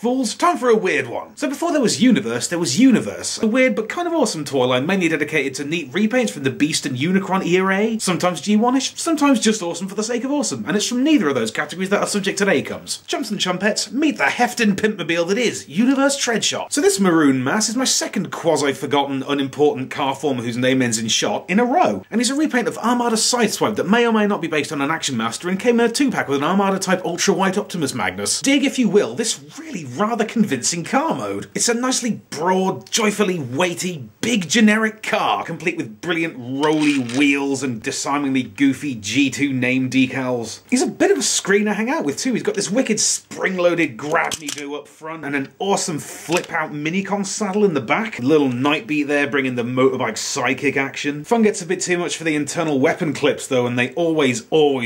fools, time for a weird one. So before there was Universe, there was Universe. A weird but kind of awesome toy line mainly dedicated to neat repaints from the Beast and Unicron ERA, sometimes G1-ish, sometimes just awesome for the sake of awesome, and it's from neither of those categories that our subject today comes. Chumps and chumpettes, meet the heftin' pimpmobile that is Universe Treadshot. So this maroon mass is my second quasi-forgotten, unimportant car form whose name ends in shot in a row, and he's a repaint of Armada Sideswipe that may or may not be based on an Action Master and came in a 2-pack with an Armada-type ultra-white Optimus Magnus. Dig, if you will, this really rather convincing car mode. It's a nicely broad, joyfully weighty, big generic car, complete with brilliant rolly wheels and disarmingly goofy G2 name decals. He's a bit of a screener to hang out with too. He's got this wicked spring-loaded grab-me-do up front and an awesome flip-out minicon saddle in the back. A little Nightbeat there bringing the motorbike sidekick action. Fun gets a bit too much for the internal weapon clips though, and they always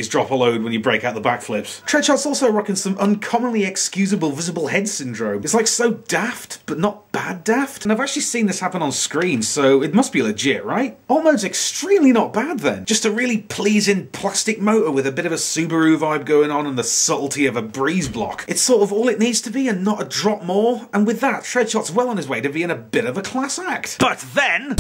drop a load when you break out the backflips. Treadshot's also rocking some uncommonly excusable visible head syndrome. It's like so daft, but not bad daft. And I've actually seen this happen on screen, so it must be legit, right? Alt mode's extremely not bad then. Just a really pleasing plastic motor with a bit of a Subaru vibe going on and the subtlety of a breeze block. It's sort of all it needs to be and not a drop more. And with that, Treadshot's well on his way to being a bit of a class act. But then...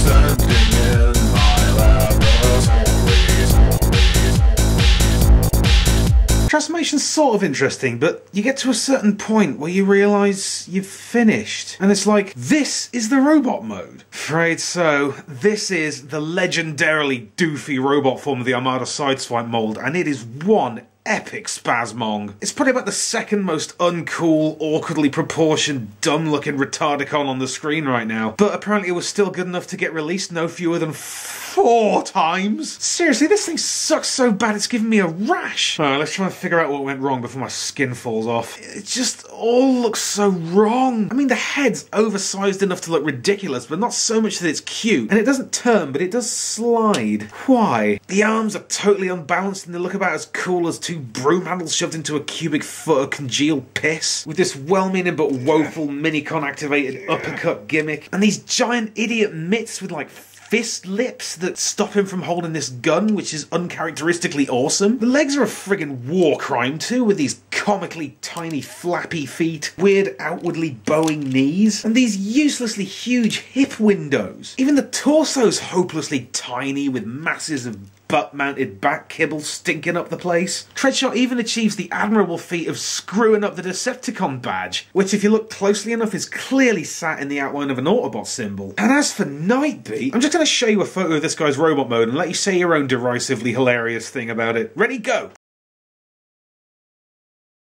Transformation's sort of interesting, but you get to a certain point where you realise you've finished. And it's like, this is the robot mode. Afraid so. This is the legendarily doofy robot form of the Armada Sideswipe mould, and it is one epic spasmong. It's probably about the second most uncool, awkwardly proportioned, dumb-looking retardicon on the screen right now. But apparently it was still good enough to get released no fewer than 4 times. Seriously, this thing sucks so bad it's giving me a rash. Alright, let's try and figure out what went wrong before my skin falls off. It just all looks so wrong. I mean, the head's oversized enough to look ridiculous, but not so much that it's cute. And it doesn't turn, but it does slide. Why? The arms are totally unbalanced and they look about as cool as 2 broom handles shoved into a cubic foot of congealed piss, with this well-meaning but woeful minicon activated uppercut gimmick, and these giant idiot mitts with like fist lips that stop him from holding this gun, which is uncharacteristically awesome. The legs are a friggin' war crime too, with these comically tiny flappy feet, weird outwardly bowing knees, and these uselessly huge hip windows. Even the torso's hopelessly tiny with masses of butt-mounted back kibble stinking up the place. Treadshot even achieves the admirable feat of screwing up the Decepticon badge, which if you look closely enough is clearly sat in the outline of an Autobot symbol. And as for Nightbeat, I'm just going to show you a photo of this guy's robot mode and let you say your own derisively hilarious thing about it. Ready, go!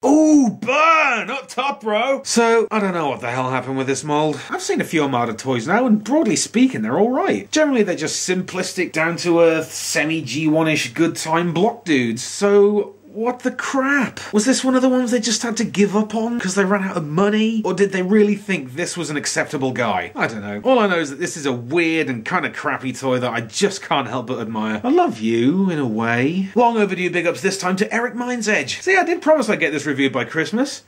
Ooh, burn! Up top, bro! So, I don't know what the hell happened with this mould. I've seen a few Armada toys now, and broadly speaking, they're alright. Generally, they're just simplistic, down-to-earth, semi-G1-ish good time block dudes, so... what the crap? Was this one of the ones they just had to give up on because they ran out of money? Or did they really think this was an acceptable guy? I don't know. All I know is that this is a weird and kind of crappy toy that I just can't help but admire. I love you, in a way. Long overdue big ups this time to Eric Mind's Edge. See, I did promise I'd get this reviewed by Christmas.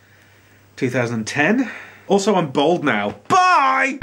2010. Also, I'm bald now. Bye!